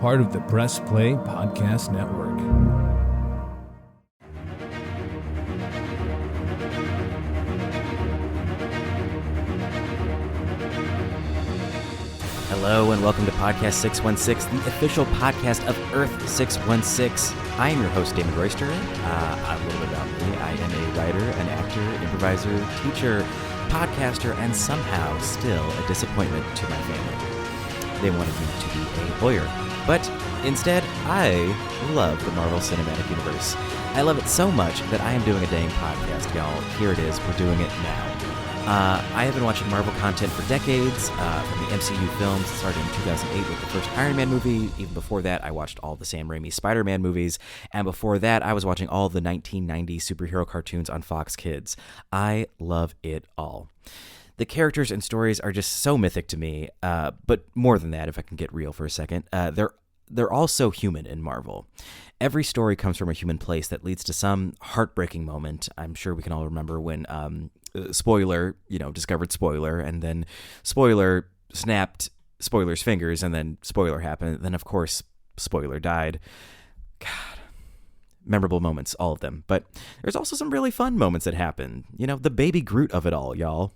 part of the Press Play Podcast Network. Hello and welcome to Podcast 616, the official podcast of Earth 616. I am your host, Damon Royster. A little bit about me. I am a writer, an actor, improviser, teacher, podcaster, and somehow still a disappointment to my family. They wanted me to be a lawyer, but instead, I love the Marvel Cinematic Universe. I love it so much that I am doing a dang podcast, y'all. Here it is. We're doing it now. I have been watching Marvel content for decades, from the MCU films. It started in 2008 with the first Iron Man movie. Even before that, I watched all the Sam Raimi Spider-Man movies. And before that, I was watching all the 1990 superhero cartoons on Fox Kids. I love it all. The characters and stories are just so mythic to me, but more than that, if I can get real for a second, they're all so human in Marvel. Every story comes from a human place that leads to some heartbreaking moment. I'm sure we can all remember when Spoiler, discovered Spoiler, and then Spoiler snapped Spoiler's fingers, and then Spoiler happened. Then, of course, Spoiler died. God. Memorable moments, all of them. But there's also some really fun moments that happen. The baby Groot of it all, y'all.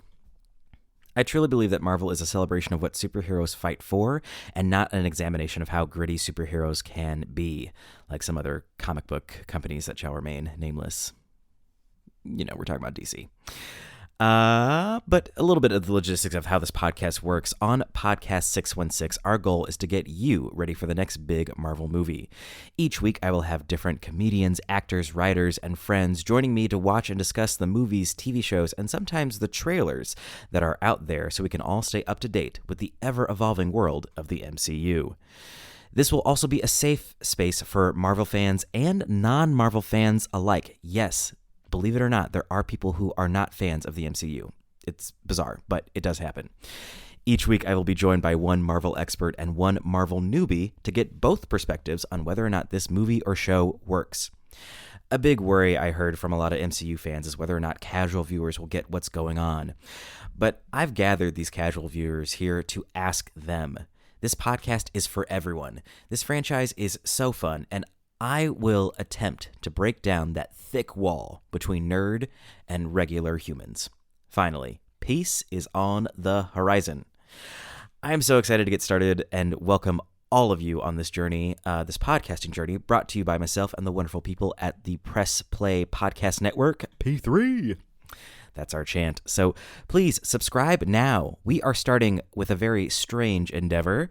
I truly believe that Marvel is a celebration of what superheroes fight for and not an examination of how gritty superheroes can be, like some other comic book companies that shall remain nameless. We're talking about DC. But a little bit of the logistics of how this podcast works. On Podcast 616, our goal is to get you ready for the next big Marvel movie. Each week, I will have different comedians, actors, writers, and friends joining me to watch and discuss the movies, TV shows, and sometimes the trailers that are out there so we can all stay up to date with the ever-evolving world of the MCU. This will also be a safe space for Marvel fans and non-Marvel fans alike. Yes, believe it or not, there are people who are not fans of the MCU. It's bizarre, but it does happen. Each week, I will be joined by one Marvel expert and one Marvel newbie to get both perspectives on whether or not this movie or show works. A big worry I heard from a lot of MCU fans is whether or not casual viewers will get what's going on. But I've gathered these casual viewers here to ask them. This podcast is for everyone. This franchise is so fun, and I will attempt to break down that thick wall between nerd and regular humans. Finally, peace is on the horizon. I am so excited to get started and welcome all of you on this journey, this podcasting journey, brought to you by myself and the wonderful people at the Press Play Podcast Network, P3. That's our chant. So please subscribe now. We are starting with a very strange endeavor.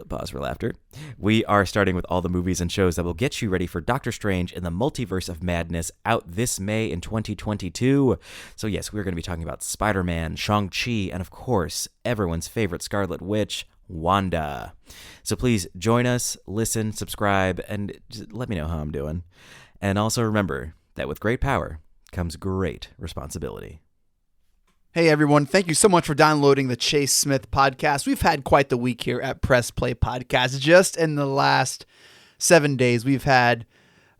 Pause for laughter. We are starting with all the movies and shows that will get you ready for Doctor Strange in the Multiverse of Madness out this May in 2022. So yes, we're going to be talking about Spider-Man, Shang-Chi, and of course, everyone's favorite Scarlet Witch, Wanda. So please join us, listen, subscribe, and just let me know how I'm doing. And also remember that with great power comes great responsibility. Hey everyone, thank you so much for downloading the Chase Smith podcast. We've had quite the week here at Press Play Podcast. Just in the last 7 days, we've had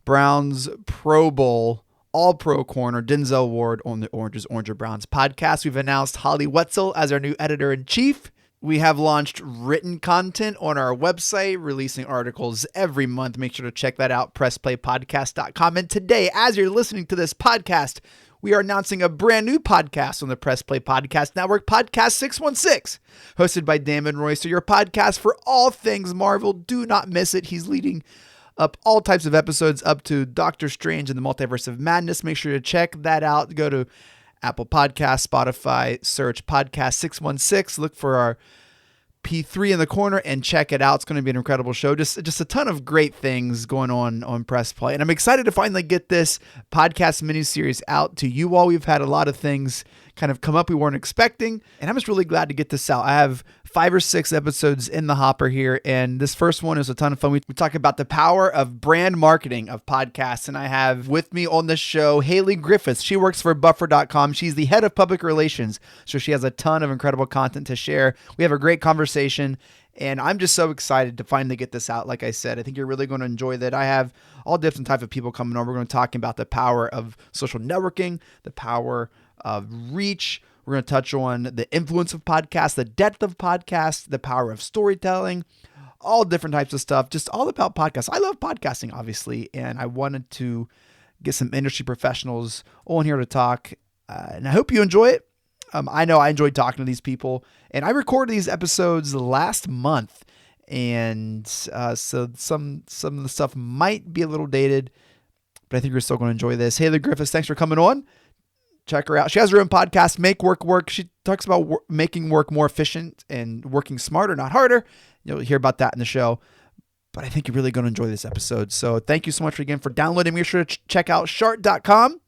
Browns Pro Bowl All-Pro corner Denzel Ward on the Orange or Browns podcast. We've announced Hailley Wetzel as our new editor-in-chief. We have launched written content on our website, releasing articles every month. Make sure to check that out, pressplaypodcast.com. And today, as you're listening to this podcast, we are announcing a brand new podcast on the Press Play Podcast Network, Podcast 616, hosted by Damon Royster, your podcast for all things Marvel. Do not miss it. He's leading up all types of episodes up to Doctor Strange and the Multiverse of Madness. Make sure to check that out. Go to Apple Podcasts, Spotify, search Podcast 616. Look for our P3 in the corner and check it out. It's going to be an incredible show. Just a ton of great things going on Press Play. And I'm excited to finally get this podcast miniseries out to you all. We've had a lot of things kind of come up we weren't expecting, and I'm just really glad to get this out. I have 5 or 6 episodes in the hopper here, and this first one is a ton of fun. We talk about the power of brand marketing of podcasts, and I have with me on the show Hailley Griffis. She works for Buffer.com. She's the head of public relations, so she has a ton of incredible content to share. We have a great conversation, and I'm just so excited to finally get this out. Like I said, I think you're really going to enjoy that. I have all different types of people coming on. We're going to talk about the power of social networking, the power of reach. We're going to touch on the influence of podcasts, the depth of podcasts, the power of storytelling, all different types of stuff, just all about podcasts. I love podcasting, obviously, and I wanted to get some industry professionals on here to talk, and I hope you enjoy it. I know I enjoyed talking to these people, and I recorded these episodes last month, and so some of the stuff might be a little dated, but I think you're still going to enjoy this. Hailley Griffis, thanks for coming on. Check her out. She has her own podcast, Make Work Work. She talks about making work more efficient and working smarter, not harder. You'll hear about that in the show, but I think you're really going to enjoy this episode. So thank you so much again for downloading. Make sure to check out shart.com.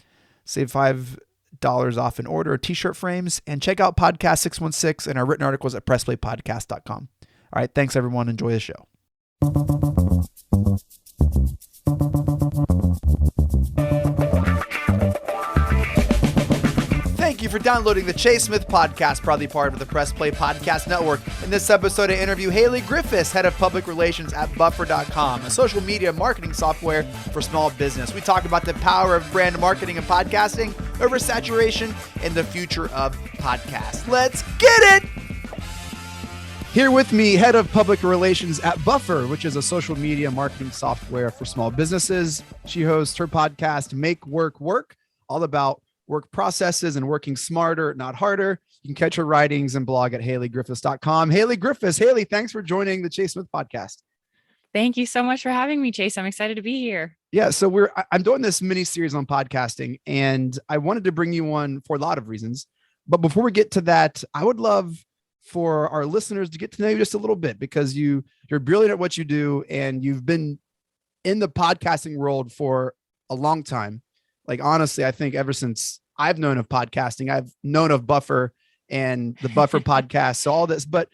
Save $5 off an order of t-shirt frames, and check out Podcast 616 and our written articles at pressplaypodcast.com. All right. Thanks, everyone. Enjoy the show. Thank you for downloading the Chase Smith Podcast, proudly part of the Press Play Podcast Network. In this episode, I interview Hailley Griffis, head of public relations at Buffer.com, a social media marketing software for small business. We talk about the power of brand marketing and podcasting, oversaturation, and the future of podcasts. Let's get it! Here with me, head of public relations at Buffer, which is a social media marketing software for small businesses. She hosts her podcast, Make Work Work, all about work processes and working smarter, not harder. You can catch her writings and blog at HailleyGriffis.com. Hailley Griffis. Hailley, thanks for joining the Chase Smith Podcast. Thank you so much for having me, Chase. I'm excited to be here. Yeah, so I'm doing this mini series on podcasting, and I wanted to bring you on for a lot of reasons. But before we get to that, I would love for our listeners to get to know you just a little bit, because you're brilliant at what you do, and you've been in the podcasting world for a long time. Like, honestly, I think ever since I've known of podcasting, I've known of Buffer and the Buffer podcast, so all this, but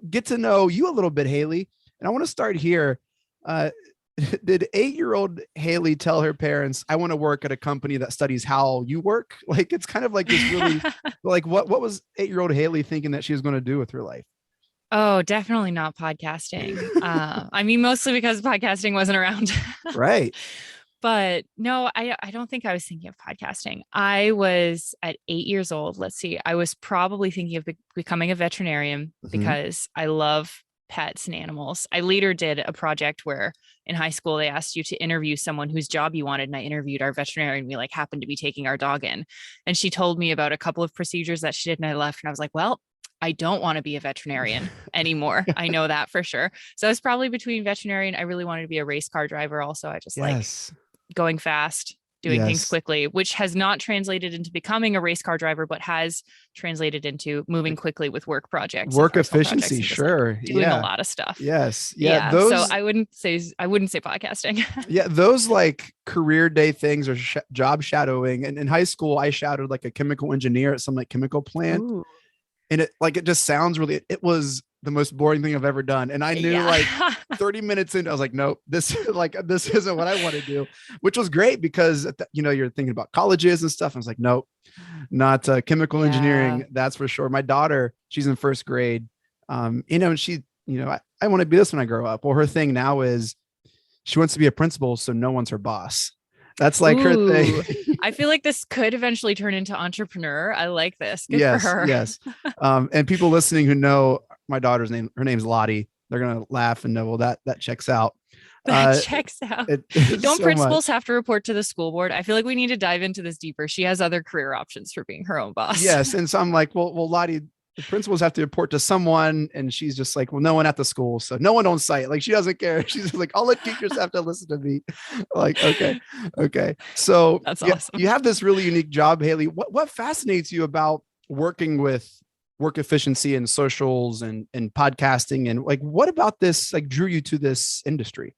get to know you a little bit, Hailley. And I want to start here. Did 8-year-old Hailley tell her parents, I want to work at a company that studies how you work? Like, it's kind of like this really, like what was 8-year-old Hailley thinking that she was going to do with her life? Oh, definitely not podcasting. I mean, mostly because podcasting wasn't around. Right. But no, I don't think I was thinking of podcasting. I was at 8 years old. Let's see. I was probably thinking of becoming a veterinarian because I love pets and animals. I later did a project where in high school, they asked you to interview someone whose job you wanted. And I interviewed our veterinarian. We happened to be taking our dog in, and she told me about a couple of procedures that she did. And I left, and I was like, well, I don't want to be a veterinarian anymore. I know that for sure. So I was probably between veterinarian. I really wanted to be a race car driver. Also, I just like going fast, doing things quickly, which has not translated into becoming a race car driver, but has translated into moving quickly with work projects, work efficiency. Sure. Doing a lot of stuff. Yes. Yeah. So I wouldn't say podcasting. Yeah. Those like career day things or job shadowing. And in high school, I shadowed like a chemical engineer at some like chemical plant. Ooh. And it just sounds really, it was the most boring thing I've ever done. And I knew like 30 minutes in, I was like, nope, this isn't what I want to do, which was great because, you're thinking about colleges and stuff. I was like, nope, not chemical engineering. That's for sure. My daughter, she's in first grade. And she, I want to be this when I grow up. Well, her thing now is she wants to be a principal. So no one's her boss. That's like her thing. I feel like this could eventually turn into entrepreneur. I like this. Good for her. Yes. And people listening who know my daughter's name, her name's Lottie. They're going to laugh and know, well, that checks out. That checks out. Don't principals have to report to the school board? I feel like we need to dive into this deeper. She has other career options for being her own boss. Yes. And so I'm like, well, Lottie, the principals have to report to someone. And she's just like, well, no one at the school. So no one on site. Like, she doesn't care. She's just like, all the teachers have to listen to me. Like, okay. So that's awesome. You have this really unique job, Hailley. What fascinates you about working with work efficiency and socials and podcasting? And like, what about this, like, drew you to this industry?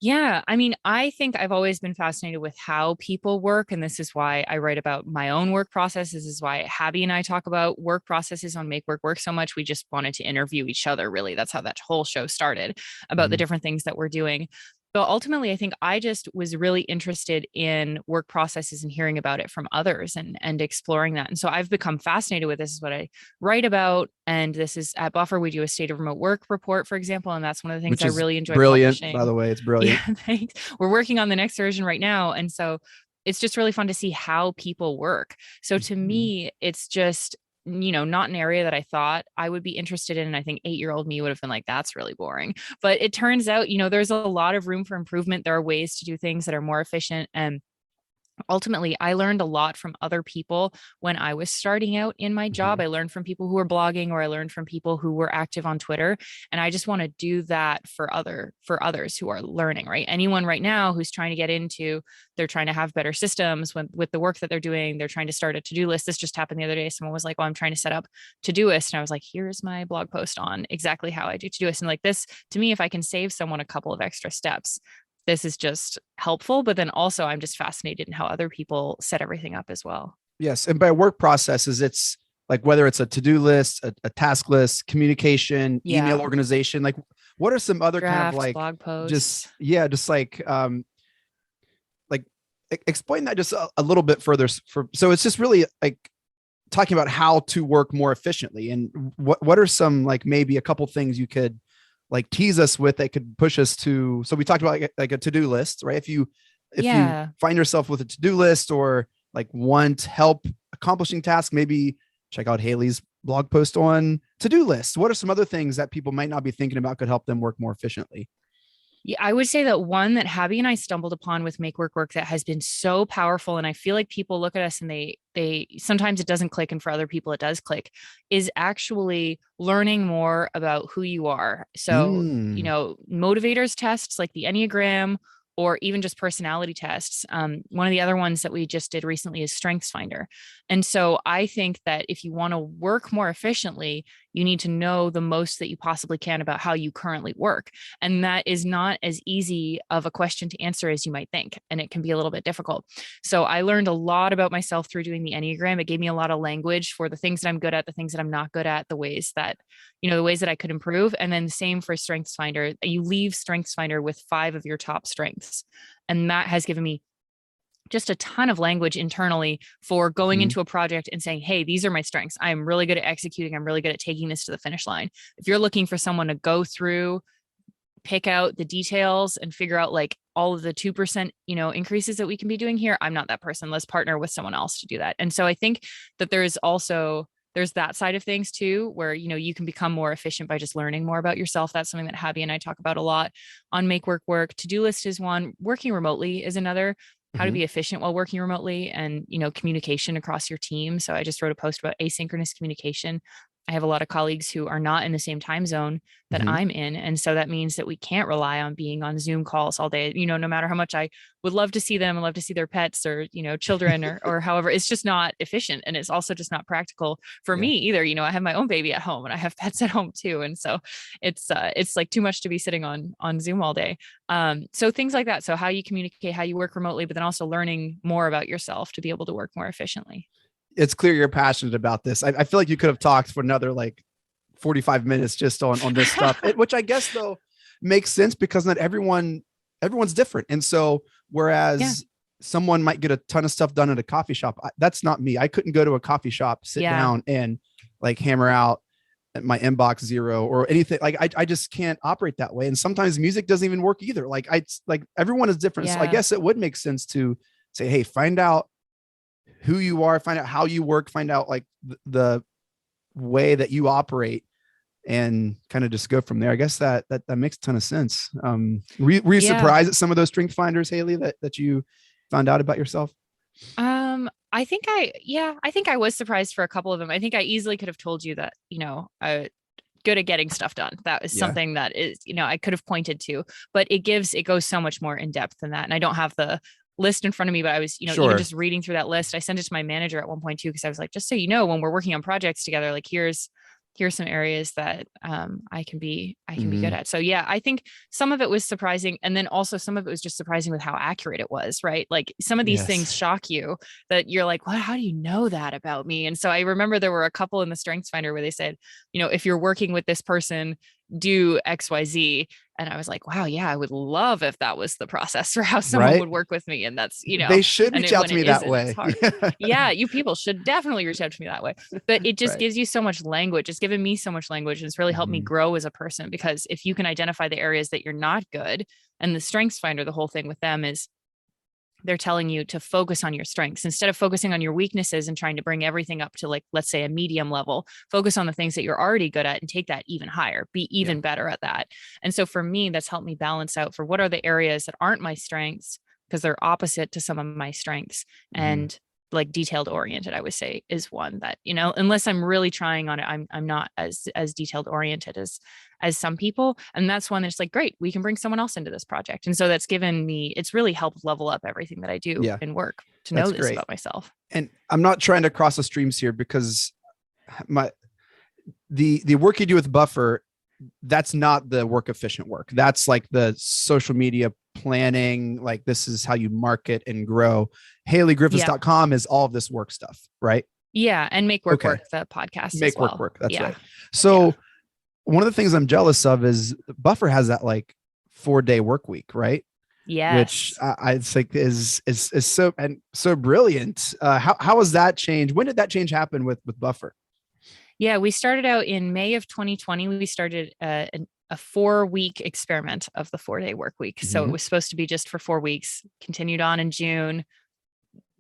Yeah. I mean, I think I've always been fascinated with how people work. And this is why I write about my own work process. This is why Abby and I talk about work processes on Make Work Work so much. We just wanted to interview each other, really. That's how that whole show started, about the different things that we're doing. But ultimately, I think I just was really interested in work processes and hearing about it from others and exploring that. And so I've become fascinated with this. Is what I write about. And this is at Buffer. We do a state of remote work report, for example. And that's one of the things I really enjoy. Brilliant, publishing. By the way, it's brilliant. Yeah, thanks. We're working on the next version right now. And so it's just really fun to see how people work. So to me, it's just not an area that I thought I would be interested in. And I think 8-year-old me would have been like, that's really boring. But it turns out, there's a lot of room for improvement. There are ways to do things that are more efficient. And ultimately, I learned a lot from other people when I was starting out in my job. I learned from people who were blogging, or I learned from people who were active on Twitter. And I just want to do that for others who are learning, right? Anyone right now who's trying to get into, they're trying to have better systems with the work that they're doing. They're trying to start a to-do list. This just happened the other day. Someone was like, "Oh, I'm trying to set up Todoist." And I was like, "Here's my blog post on exactly how I do Todoist." And like this, to me, if I can save someone a couple of extra steps, this is just helpful. But then also I'm just fascinated in how other people set everything up as well. Yes. And by work processes, it's like whether it's a to-do list, a task list, communication, email organization, like what are some other Drafts, kind of like blog posts? Explain that just a little bit further. So it's just really like talking about how to work more efficiently, and what are some, like maybe a couple things you could like tease us with that could push us to. So we talked about like a to-do list, right? If you find yourself with a to-do list, or like want help accomplishing tasks, maybe check out Hailley's blog post on to-do lists. What are some other things that people might not be thinking about could help them work more efficiently? Yeah, I would say that one that Habby and I stumbled upon with Make Work Work that has been so powerful, and I feel like people look at us and they sometimes it doesn't click, and for other people it does click, is actually learning more about who you are. So, motivators tests like the Enneagram, or even just personality tests. One of the other ones that we just did recently is Strengths Finder. And so I think that if you want to work more efficiently, you need to know the most that you possibly can about how you currently work. And that is not as easy of a question to answer as you might think. And it can be a little bit difficult. So I learned a lot about myself through doing the Enneagram. It gave me a lot of language for the things that I'm good at, the things that I'm not good at, the ways that I could improve. And then same for Strengths Finder. You leave Strengths Finder with 5 of your top strengths. And that has given me just a ton of language internally for going into a project and saying, hey, these are my strengths. I'm really good at executing. I'm really good at taking this to the finish line. If you're looking for someone to go through, pick out the details and figure out like all of the 2%, increases that we can be doing here, I'm not that person. Let's partner with someone else to do that. And so I think that there's that side of things too, where, you can become more efficient by just learning more about yourself. That's something that Habby and I talk about a lot on Make Work Work. To-do list is one. Working remotely is another. How to be efficient while working remotely, and, communication across your team. So I just wrote a post about asynchronous communication. I have a lot of colleagues who are not in the same time zone that I'm in. And so that means that we can't rely on being on Zoom calls all day, no matter how much I would love to see them and love to see their pets or, children or however, it's just not efficient. And it's also just not practical for me either. I have my own baby at home and I have pets at home too. And so it's like too much to be sitting on Zoom all day. So things like that. So how you communicate, how you work remotely, but then also learning more about yourself to be able to work more efficiently. It's clear you're passionate about this. I feel like you could have talked for another like 45 minutes just on this stuff, which I guess though makes sense because not everyone's different. And so whereas someone might get a ton of stuff done at a coffee shop, that's not me. I couldn't go to a coffee shop, sit down and like hammer out at my inbox 0 or anything. Like I just can't operate that way. And sometimes music doesn't even work either. Like everyone is different. So I guess it would make sense to say, hey, find out who you are, find out how you work, find out like the way that you operate, and kind of just go from there. I guess that makes a ton of sense. Were you surprised at some of those strength finders, Hailley, that you found out about yourself? I think I was surprised for a couple of them. I think I easily could have told you that, good at getting stuff done. That is something that is, I could have pointed to, but it goes so much more in depth than that. And I don't have the list in front of me, but I was, even just reading through that list. I sent it to my manager at one point too, because I was like, just so you know, when we're working on projects together, like here's some areas that I can be good at. So yeah, I think some of it was surprising. And then also some of it was just surprising with how accurate it was, right? Like some of these things shock you that you're like, well, how do you know that about me? And so I remember there were a couple in the Strengths Finder where they said, if you're working with this person, do XYZ. And I was like, wow, yeah, I would love if that was the process for how someone would work with me. And that's, they should reach out to me that way. Yeah, you people should definitely reach out to me that way. But it just gives you so much language. It's given me so much language. And it's really helped me grow as a person, because if you can identify the areas that you're not good, and the Strengths Finder, the whole thing with them is they're telling you to focus on your strengths instead of focusing on your weaknesses and trying to bring everything up to, like, let's say a medium level. Focus on the things that you're already good at and take that even higher, be even better at that. And so for me, that's helped me balance out for what are the areas that aren't my strengths, because they're opposite to some of my strengths. And like detailed oriented, I would say, is one that, unless I'm really trying on it, I'm not as detailed oriented as some people. And that's one that's like, great, we can bring someone else into this project. And so that's given me, it's really helped level up everything that I do in work to know this about myself. And I'm not trying to cross the streams here, because the work you do with Buffer, that's not the work efficient work. That's like the social media planning. Like, this is how you market and grow. HailleyGriffis.com is all of this work stuff, right? Yeah. And Make Work Work, the podcast. Make Work Work. That's right. So one of the things I'm jealous of is Buffer has that like 4-day work week, right? Yeah. Which I think is so brilliant. How has that changed? When did that change happen with Buffer? Yeah, we started out in May of 2020. We started a 4-week experiment of the 4-day work week. So it was supposed to be just for 4 weeks, continued on in June,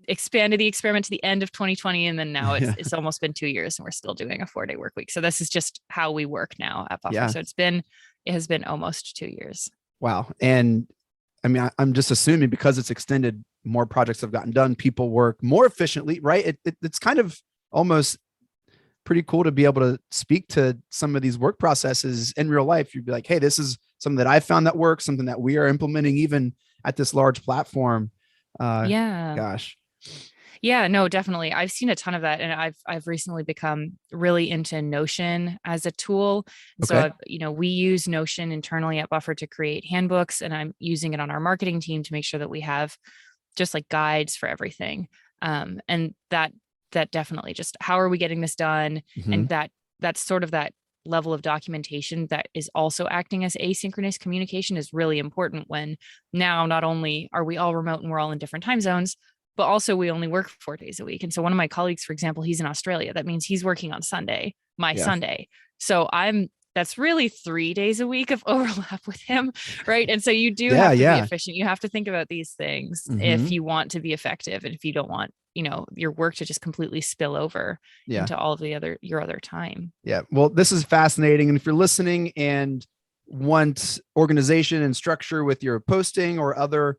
expanded the experiment to the end of 2020. And then now it's almost been 2 years and we're still doing a 4-day work week. So this is just how we work now at Buffer. So it has been almost 2 years. Wow. And I mean, I'm just assuming because it's extended, more projects have gotten done. People work more efficiently, right? It's kind of almost pretty cool to be able to speak to some of these work processes in real life. You'd be like, hey, this is something that I found that works, something that we are implementing even at this large platform. Gosh. Yeah, no, definitely. I've seen a ton of that. And I've recently become really into Notion as a tool. So, we use Notion internally at Buffer to create handbooks, and I'm using it on our marketing team to make sure that we have just like guides for everything. And that definitely just, how are we getting this done? And that's sort of that level of documentation that is also acting as asynchronous communication is really important, when now not only are we all remote and we're all in different time zones, but also we only work 4 days a week. And so one of my colleagues, for example, he's in Australia. That means he's working on Sunday, Sunday. So that's really 3 days a week of overlap with him. Right. And so you do have to be efficient. You have to think about these things if you want to be effective, and if you don't want, your work to just completely spill over into all of your other time. Yeah. Well, this is fascinating. And if you're listening and want organization and structure with your posting or other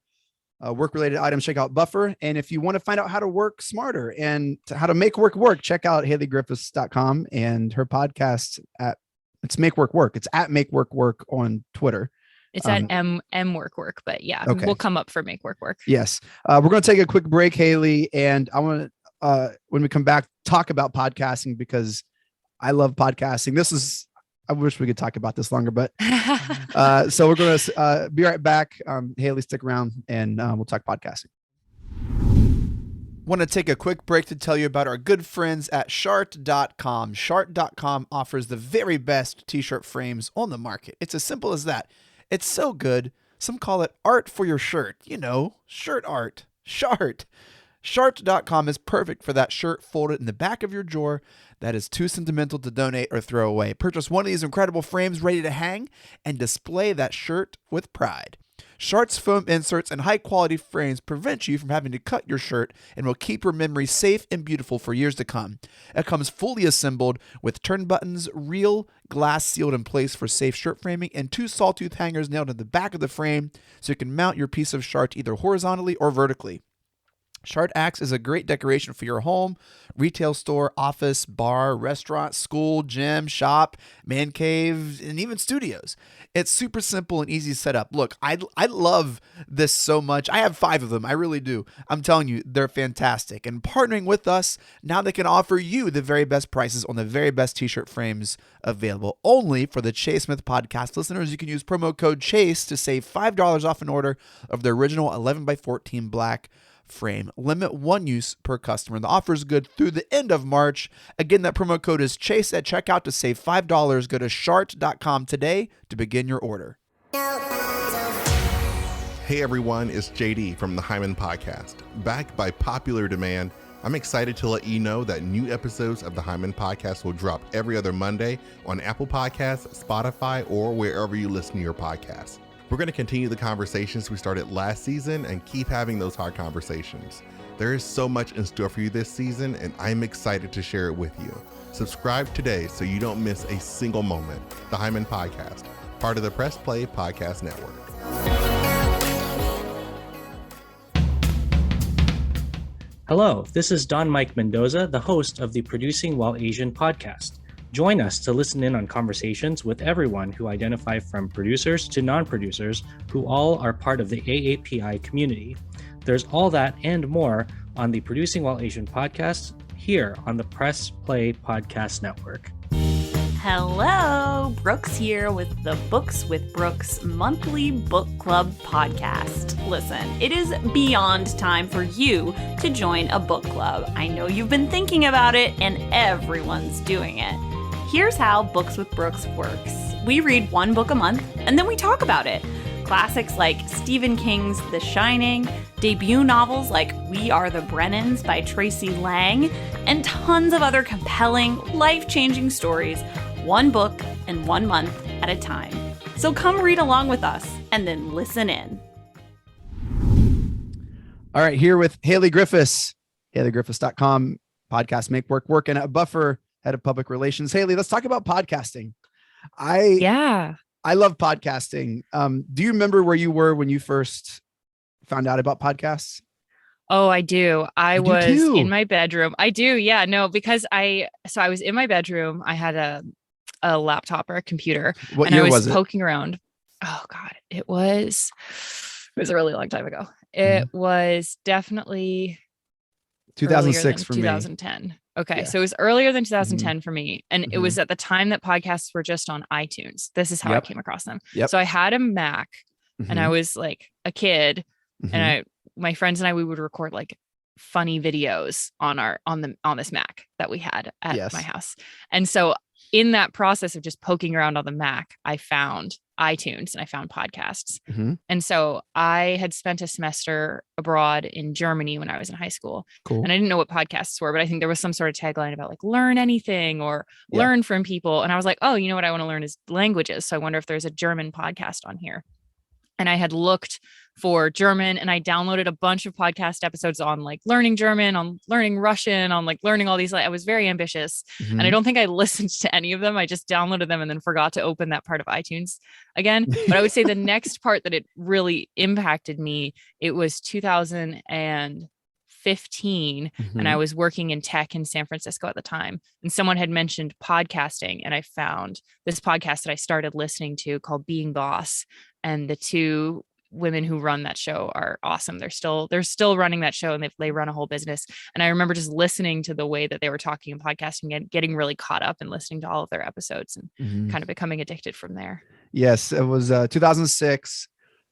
work-related items, check out Buffer. And if you want to find out how to work smarter and how to make work work, check out HailleyGriffis.com and her podcast it's Make Work Work. It's at Make Work Work on Twitter. It's at M Work Work, but we'll come up for Make Work Work. Yes. We're going to take a quick break, Hailley. And I want to, when we come back, talk about podcasting, because I love podcasting. I wish we could talk about this longer, but so we're going to be right back. Hailley, stick around and we'll talk podcasting. Want to take a quick break to tell you about our good friends at Shart.com. Shart.com offers the very best t-shirt frames on the market. It's as simple as that. It's so good. Some call it art for your shirt. Shirt art. Shart. Shart.com is perfect for that shirt folded in the back of your drawer that is too sentimental to donate or throw away. Purchase one of these incredible frames ready to hang and display that shirt with pride. Shart's foam inserts and high-quality frames prevent you from having to cut your shirt and will keep your memory safe and beautiful for years to come. It comes fully assembled with turn buttons, real glass sealed in place for safe shirt framing, and 2 sawtooth hangers nailed to the back of the frame so you can mount your piece of Shart either horizontally or vertically. Shart acts as a great decoration for your home, retail store, office, bar, restaurant, school, gym, shop, man cave, and even studios. It's super simple and easy to set up. Look, I love this so much. I have 5 of them. I really do. I'm telling you, they're fantastic. And partnering with us, now they can offer you the very best prices on the very best t-shirt frames available. Only for the Chase Smith podcast listeners, you can use promo code CHASE to save $5 off an order of the original 11x14 black frame. Limit 1 use per customer. The offer is good through the end of March. Again, that promo code is CHASE at checkout to save $5. Go to Shart.com today to begin your order. Hey everyone, it's JD from the Hyman Podcast. Backed by popular demand, I'm excited to let you know that new episodes of the Hyman Podcast will drop every other Monday on Apple Podcasts, Spotify, or wherever you listen to your podcasts. We're going to continue the conversations we started last season and keep having those hard conversations. There is so much in store for you this season, and I'm excited to share it with you. Subscribe today so you don't miss a single moment. The Hyman Podcast, part of the Press Play Podcast Network. Hello, this is Don Mike Mendoza, the host of the Producing While Asian podcast. Join us to listen in on conversations with everyone who identify from producers to non-producers who all are part of the AAPI community. There's all that and more on the Producing While Asian podcast here on the Press Play Podcast Network. Hello, Brooks here with the Books with Brooks monthly book club podcast. Listen, it is beyond time for you to join a book club. I know you've been thinking about it and everyone's doing it. Here's how Books with Brooks works. We read one book a month and then we talk about it. Classics like Stephen King's The Shining, debut novels like We Are the Brennans by Tracy Lang, and tons of other compelling, life-changing stories, one book and 1 month at a time. So come read along with us and then listen in. All right, here with Hailley Griffis, HailleyGriffis.com, podcast Make Work Work, and at Buffer, head of public relations. Hailley, let's talk about podcasting. I love podcasting. Do you remember where you were when you first found out about podcasts? Oh, I do. I was too. in my bedroom. I do. Yeah, no, because I was in my bedroom. I had a laptop or a computer. What and year I was was it? poking around. Oh God, it was a really long time ago. It was definitely 2006 for me. 2010. Okay. Yeah. So it was earlier than 2010 for me. And it was at the time that podcasts were just on iTunes. This is how I came across them. Yep. So I had a Mac and I was like a kid and my friends and I, we would record like funny videos on this Mac that we had at my house. And so in that process of just poking around on the Mac, I found iTunes and I found podcasts. And so I had spent a semester abroad in Germany when I was in high school. Cool. And I didn't know what podcasts were, but I think there was some sort of tagline about like learn anything or learn from people. And I was like, oh, you know what I want to learn is languages. So I wonder if there's a German podcast on here. And I had looked for German and I downloaded a bunch of podcast episodes on like learning German, on learning Russian, on like learning all these. Like, I was very ambitious and I don't think I listened to any of them. I just downloaded them and then forgot to open that part of iTunes again. But I would say the next part that it really impacted me, it was 2015 and I was working in tech in San Francisco at the time. And someone had mentioned podcasting and I found this podcast that I started listening to called Being Boss. And the two women who run that show are awesome. They're still running that show and they run a whole business. And I remember just listening to the way that they were talking and podcasting and getting really caught up and listening to all of their episodes and kind of becoming addicted from there. Yes, it was 2006.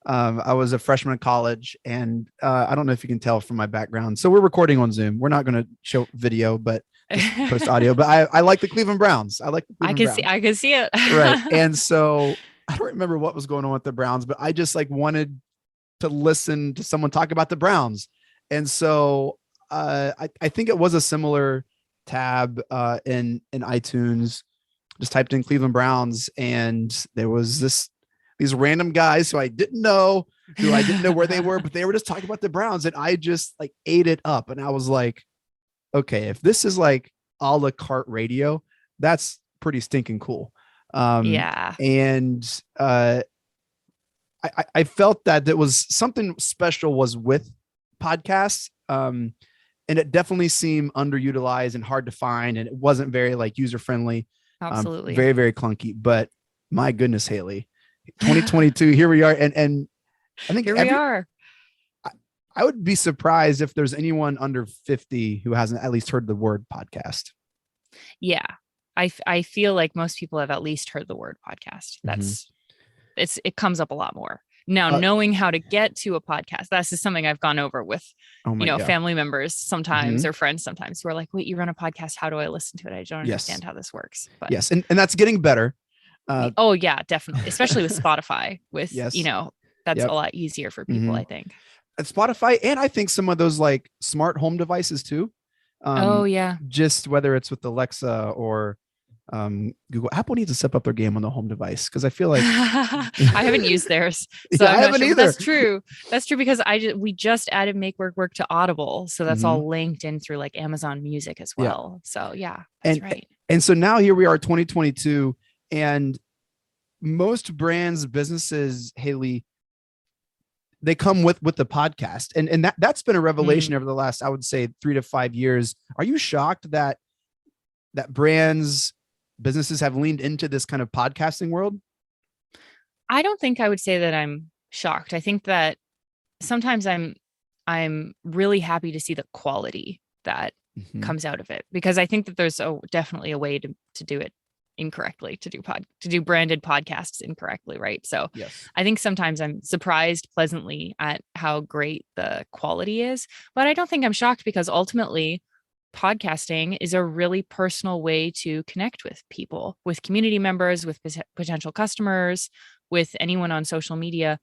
I was a freshman in college and I don't know if you can tell from my background. So we're recording on Zoom. We're not going to show video, but just post audio, but I like the Cleveland Browns. I can see it. Right. And so I don't remember what was going on with the Browns, but I just like wanted to listen to someone talk about the Browns. And so I think it was a similar tab in iTunes, just typed in Cleveland Browns and there was these random guys who I didn't know where they were, but they were just talking about the Browns and I just like ate it up. And I was like, okay, if this is like a la carte radio, that's pretty stinking cool. And I felt that there was something special was with podcasts. And it definitely seemed underutilized and hard to find. And it wasn't very like user-friendly. Absolutely. Very, very clunky, but my goodness, Hailley, 2022, here we are. And I think we are. I would be surprised if there's anyone under 50 who hasn't at least heard the word podcast. Yeah. I feel like most people have at least heard the word podcast. It comes up a lot more now, knowing how to get to a podcast. That's just something I've gone over with, family members sometimes or friends sometimes who are like, wait, you run a podcast. How do I listen to it? I don't understand how this works. But yes. And that's getting better. Oh yeah, definitely. Especially with Spotify that's a lot easier for people, I think. At Spotify. And I think some of those like smart home devices too. Oh yeah. Just whether it's with Alexa or Google. Apple needs to step up their game on the home device because I feel like I haven't used theirs, so Yeah, I'm I not haven't sure. either. That's true. That's true because we just added Make Work Work to Audible, so that's all linked in through like Amazon Music as Yeah. well. So yeah, that's right. And so now here we are, 2022, and most brands, businesses, Hailley, they come with the podcast, and that's been a revelation over the last, I would say, 3 to 5 years. Are you shocked that brands, businesses have leaned into this kind of podcasting world? I don't think I would say that I'm shocked. I think that sometimes I'm really happy to see the quality that comes out of it, because I think that there's definitely a way to do it incorrectly, to do branded podcasts incorrectly, right? So yes. I think sometimes I'm surprised pleasantly at how great the quality is, but I don't think I'm shocked, because ultimately podcasting is a really personal way to connect with people, with community members, with potential customers, with anyone on social media.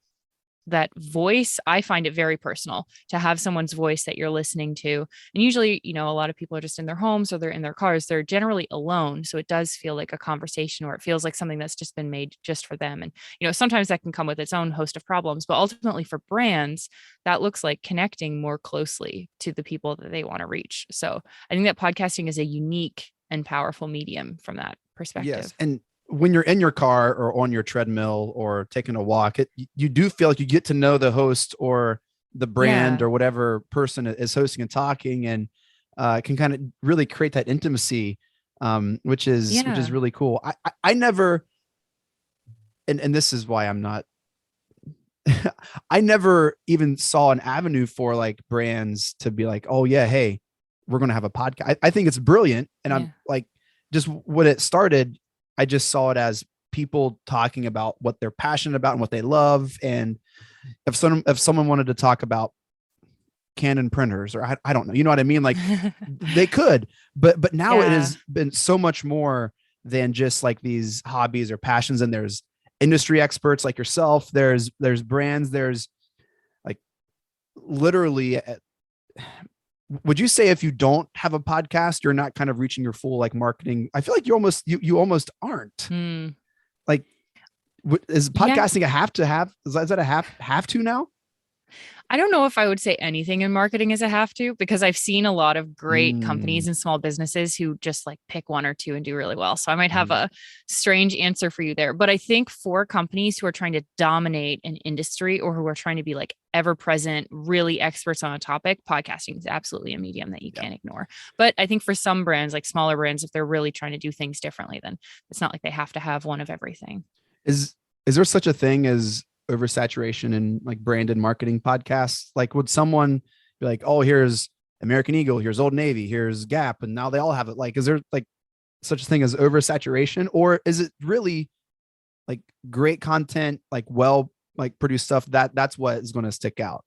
That voice, I find it very personal to have someone's voice that you're listening to. And usually, a lot of people are just in their homes or they're in their cars. They're generally alone. So it does feel like a conversation, or it feels like something that's just been made just for them. And, sometimes that can come with its own host of problems. But ultimately for brands, that looks like connecting more closely to the people that they want to reach. So I think that podcasting is a unique and powerful medium from that perspective. Yes. And when you're in your car or on your treadmill or taking a walk, you do feel like you get to know the host or the brand or whatever person is hosting and talking, and can kind of really create that intimacy, which is really cool. I never, and this is why I'm not, I never even saw an avenue for like brands to be like, oh yeah, hey, we're going to have a podcast. I think it's brilliant. And I'm like, just when it started, I just saw it as people talking about what they're passionate about and what they love. And if someone wanted to talk about Canon printers, or I don't know, you know what I mean? Like they could, but now it has been so much more than just like these hobbies or passions. And there's industry experts like yourself. There's brands, there's like literally, would you say if you don't have a podcast, you're not kind of reaching your full like marketing? I feel like you almost aren't. Like, is podcasting a have to have? Is that a have to now? I don't know if I would say anything in marketing is a have to, because I've seen a lot of great companies and small businesses who just like pick one or two and do really well. So I might have a strange answer for you there. But I think for companies who are trying to dominate an industry, or who are trying to be like ever present, really experts on a topic, podcasting is absolutely a medium that you can't ignore. But I think for some brands, like smaller brands, if they're really trying to do things differently, then it's not like they have to have one of everything. Is there such a thing as oversaturation in like branded marketing podcasts? Like, would someone be like, oh, here's American Eagle, here's Old Navy, here's Gap, and now they all have it? Like, is there like such a thing as oversaturation, or is it really like great content, like like produced stuff that's what is going to stick out?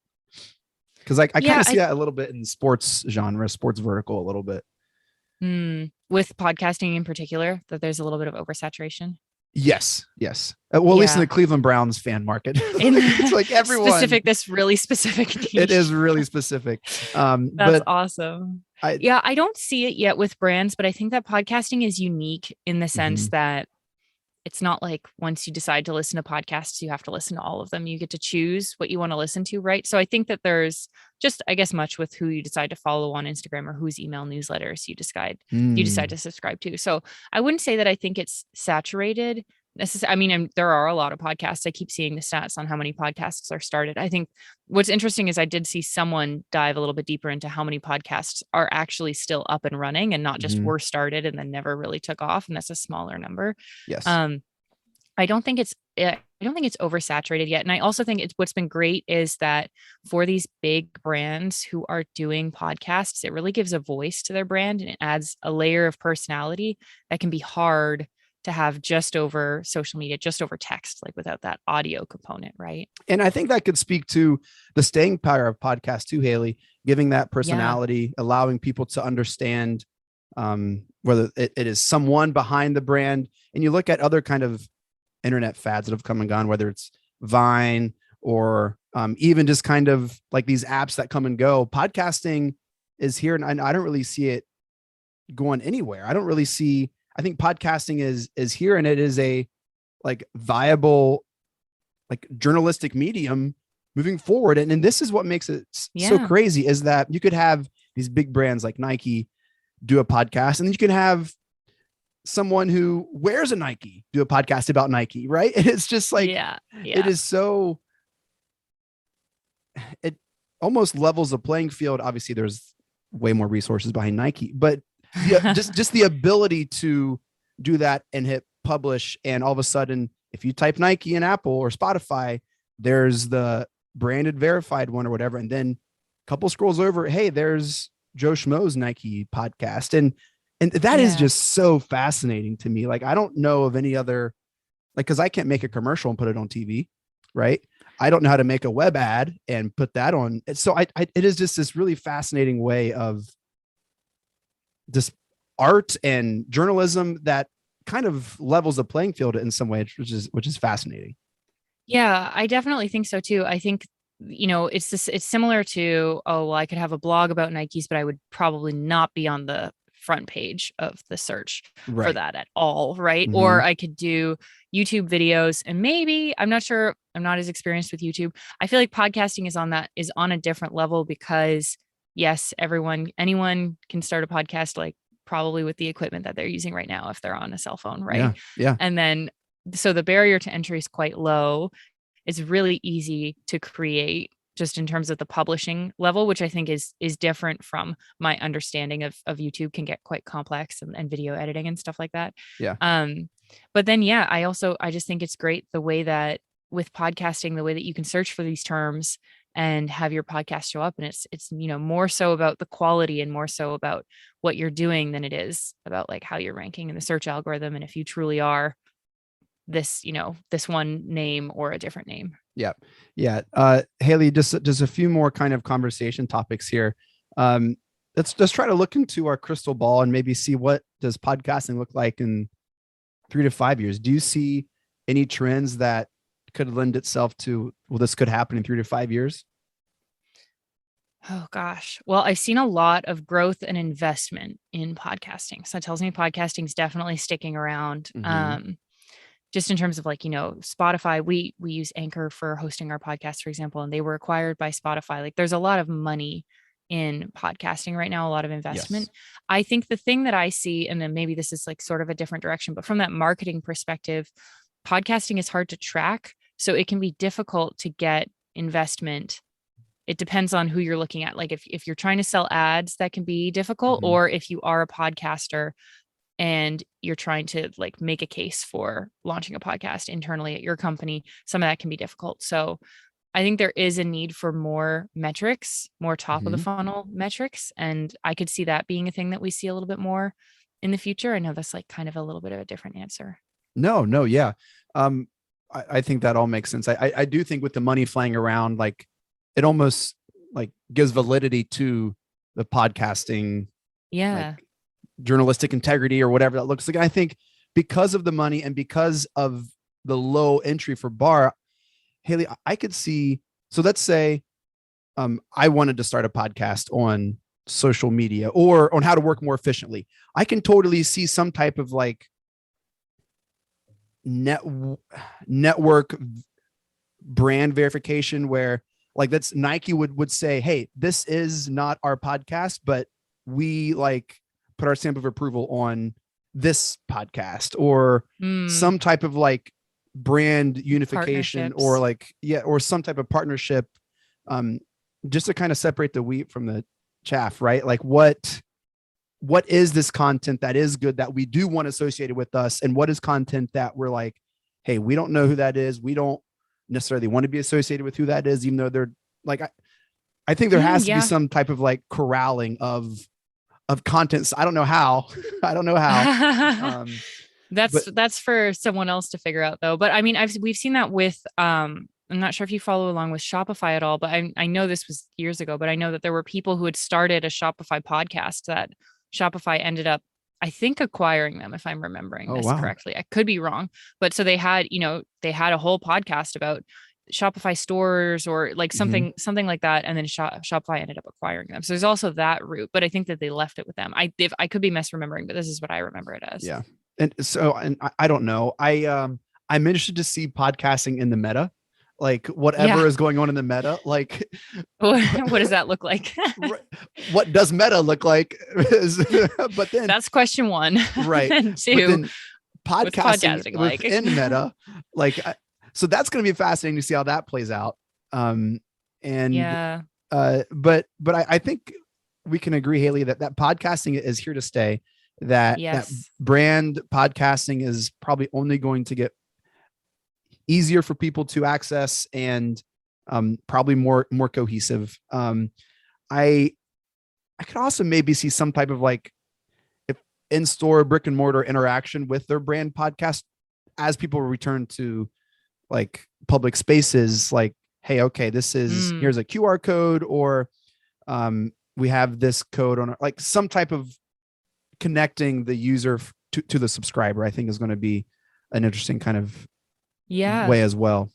Because like I kind of see that a little bit in the sports genre, sports vertical a little bit. With podcasting in particular, that there's a little bit of oversaturation. Yes. Well, at least in the Cleveland Browns fan market, it's like everyone this really specific niche. It is really specific. That's awesome. I don't see it yet with brands, but I think that podcasting is unique in the sense that it's not like once you decide to listen to podcasts, you have to listen to all of them. You get to choose what you want to listen to, right? So I think that there's just, I guess, much with who you decide to follow on Instagram or whose email newsletters you decide to subscribe to. So I wouldn't say that I think it's saturated. I mean, there are a lot of podcasts. I keep seeing the stats on how many podcasts are started. I think what's interesting is I did see someone dive a little bit deeper into how many podcasts are actually still up and running and not just were started and then never really took off. And that's a smaller number. Yes. I don't think it's oversaturated yet. And I also think what's been great is that for these big brands who are doing podcasts, it really gives a voice to their brand, and it adds a layer of personality that can be hard to have just over social media, just over text, like without that audio component, right? And I think that could speak to the staying power of podcasts too, Hailley, giving that personality, allowing people to understand whether it is someone behind the brand. And you look at other kind of internet fads that have come and gone, whether it's Vine or even just kind of like these apps that come and go. Podcasting is here, and I don't really see it going anywhere. I think podcasting is here, and it is a like viable, like journalistic medium moving forward. And this is what makes it so crazy, is that you could have these big brands like Nike do a podcast, and then you can have someone who wears a Nike do a podcast about Nike. Right. And it's just like, it is so, it almost levels the playing field. Obviously there's way more resources behind Nike, but just the ability to do that and hit publish. And all of a sudden, if you type Nike in Apple or Spotify, there's the branded verified one or whatever. And then a couple scrolls over, hey, there's Joe Schmo's Nike podcast. And that is just so fascinating to me. Like, I don't know of any other, like, cause I can't make a commercial and put it on TV. Right. I don't know how to make a web ad and put that on. So it is just this really fascinating way of this art and journalism that kind of levels the playing field in some way, which is fascinating. Yeah, I definitely think so too. I think, it's similar to, I could have a blog about Nikes, but I would probably not be on the front page of the search for that at all. Right. Mm-hmm. Or I could do YouTube videos, and maybe, I'm not sure, I'm not as experienced with YouTube. I feel like podcasting is on a different level, because yes, anyone can start a podcast, like probably with the equipment that they're using right now, if they're on a cell phone. Right. Yeah. And then, so the barrier to entry is quite low. It's really easy to create, just in terms of the publishing level, which I think is different from my understanding of YouTube. Can get quite complex, and video editing and stuff like that. Yeah. But then, I just think it's great the way that with podcasting, the way that you can search for these terms and have your podcast show up. And it's more so about the quality and more so about what you're doing than it is about like how you're ranking in the search algorithm. And if you truly are this one name or a different name. Yeah. Hailley, just a few more kind of conversation topics here. Let's just try to look into our crystal ball and maybe see, what does podcasting look like in 3 to 5 years? Do you see any trends that could lend itself to, well, this could happen in 3 to 5 years? Oh gosh. Well, I've seen a lot of growth and investment in podcasting. So it tells me podcasting is definitely sticking around. Mm-hmm. Just in terms of like, Spotify, we use Anchor for hosting our podcast, for example, and they were acquired by Spotify. Like, there's a lot of money in podcasting right now, a lot of investment. Yes. I think the thing that I see, and then maybe this is like sort of a different direction, but from that marketing perspective, podcasting is hard to track. So it can be difficult to get investment. It depends on who you're looking at. Like if you're trying to sell ads, that can be difficult. Mm-hmm. Or if you are a podcaster and you're trying to like make a case for launching a podcast internally at your company, some of that can be difficult. So I think there is a need for more metrics, more top of the funnel metrics. And I could see that being a thing that we see a little bit more in the future. I know that's like kind of a little bit of a different answer. No. Yeah. I think that all makes sense. I do think with the money flying around, like it almost like gives validity to the podcasting. Yeah. Like, journalistic integrity or whatever that looks like. I think because of the money and because of the low entry for bar, Hailley, I could see, so let's say I wanted to start a podcast on social media or on how to work more efficiently. I can totally see some type of like network brand verification where like that's Nike would say, hey, this is not our podcast, but we like put our stamp of approval on this podcast, or some type of like brand unification or like, or some type of partnership, just to kind of separate the wheat from the chaff, right? Like what is this content that is good that we do want associated with us? And what is content that we're like, hey, we don't know who that is. We don't necessarily want to be associated with who that is, even though they're like, I think there has to be some type of like corralling of content. So I don't know how. That's for someone else to figure out though. But I mean, we've seen that with, I'm not sure if you follow along with Shopify at all, but I know this was years ago, but I know that there were people who had started a Shopify podcast that Shopify ended up, I think, acquiring them, if I'm remembering this correctly. I could be wrong, but so they had a whole podcast about Shopify stores or like something like that, and then Shopify ended up acquiring them. So there's also that route, but I think that they left it with them. I could be misremembering, but this is what I remember it as. Yeah. And so, and I don't know. I'm interested to see podcasting in the meta, like whatever Yeah. is going on in the meta. Like, What does that look like? what does meta look like? But then That's question one. right. And But two, then what's podcasting like? within meta, like, so that's going to be fascinating to see how that plays out. And Yeah. but I think we can agree, Hailley, that podcasting is here to stay. That Yes. brand podcasting is probably only going to get easier for people to access and probably more cohesive. I could also maybe see some type of like if in-store brick and mortar interaction with their brand podcast as people return to like public spaces, like, hey, okay, this is here's a QR code, or we have this code on like some type of connecting the user to the subscriber. I think is going to be an interesting kind of way as well.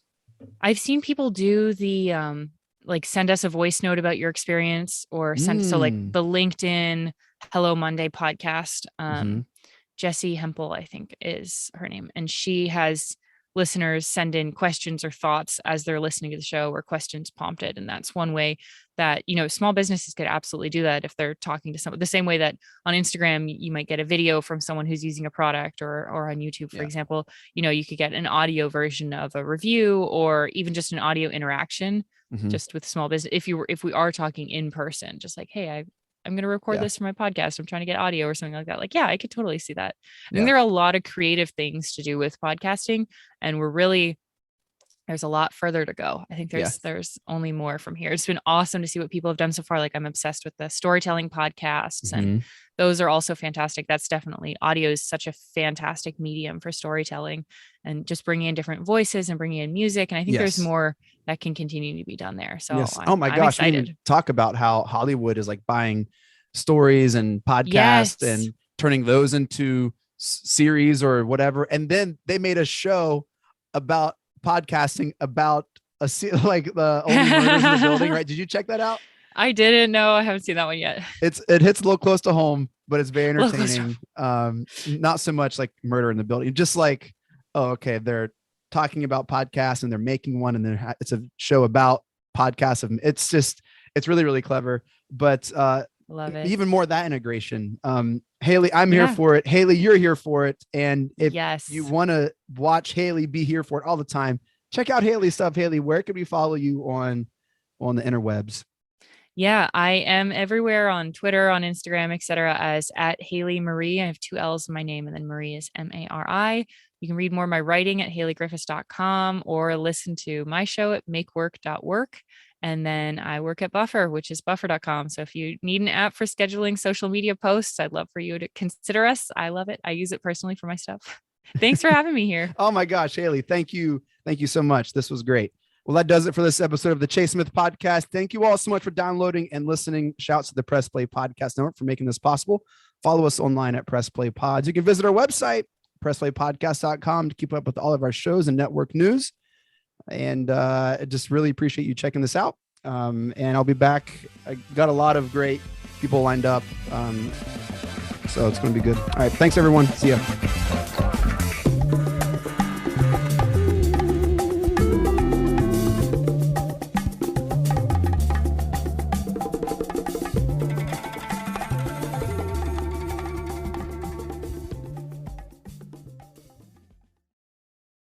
I've seen people do the like send us a voice note about your experience, or send so like the LinkedIn Hello Monday podcast. Jessie Hempel, I think is her name, and she has listeners send in questions or thoughts as they're listening to the show, or questions prompted. And that's one way that, you know, small businesses could absolutely do that if they're talking to someone, the same way that on Instagram, you might get a video from someone who's using a product, or on YouTube, for example, you know, you could get an audio version of a review, or even just an audio interaction just with small business. If we are talking in person, just like, hey, I'm going to record this for my podcast. I'm trying to get audio or something like that. Like, yeah, I could totally see that. I think there are a lot of creative things to do with podcasting, and there's a lot further to go. I think there's only more from here. It's been awesome to see what people have done so far. Like, I'm obsessed with the storytelling podcasts, and those are also fantastic. That's definitely, audio is such a fantastic medium for storytelling, and just bringing in different voices and bringing in music. And I think there's more that can continue to be done there. So oh my gosh, excited. we didn't talk about how Hollywood is like buying stories and podcasts and turning those into series or whatever. And then they made a show about podcasting about like the only murders in the building, right? Did you check that out? I didn't know. I haven't seen that one yet. It hits a little close to home, but it's very entertaining. Not so much like murder in the building, just like, oh, okay, they're talking about podcasts and they're making one, and it's a show about podcasts. It's really, really clever. But love it. Even more that integration. Hailley, I'm here for it. Hailley, you're here for it. And if you want to watch Hailley be here for it all the time, check out Hailley's stuff. Hailley, where can we follow you on the interwebs? Yeah, I am everywhere on Twitter, on Instagram, etc. as @Hailley Marie. I have 2 L's in my name, and then Marie is Mari. You can read more of my writing at HailleyGriffis.com, or listen to my show at makework.work. And then I work at Buffer, which is buffer.com. So if you need an app for scheduling social media posts, I'd love for you to consider us. I love it. I use it personally for my stuff. Thanks for having me here. Oh my gosh, Hailley, thank you. Thank you so much. This was great. Well, that does it for this episode of the Chase Smith Podcast. Thank you all so much for downloading and listening. Shouts to the Press Play Podcast Network for making this possible. Follow us online at Press Play Pods. You can visit our website, pressplaypodcast.com, to keep up with all of our shows and network news. And I just really appreciate you checking this out. And I'll be back. I got a lot of great people lined up. So it's going to be good. All right. Thanks, everyone. See ya.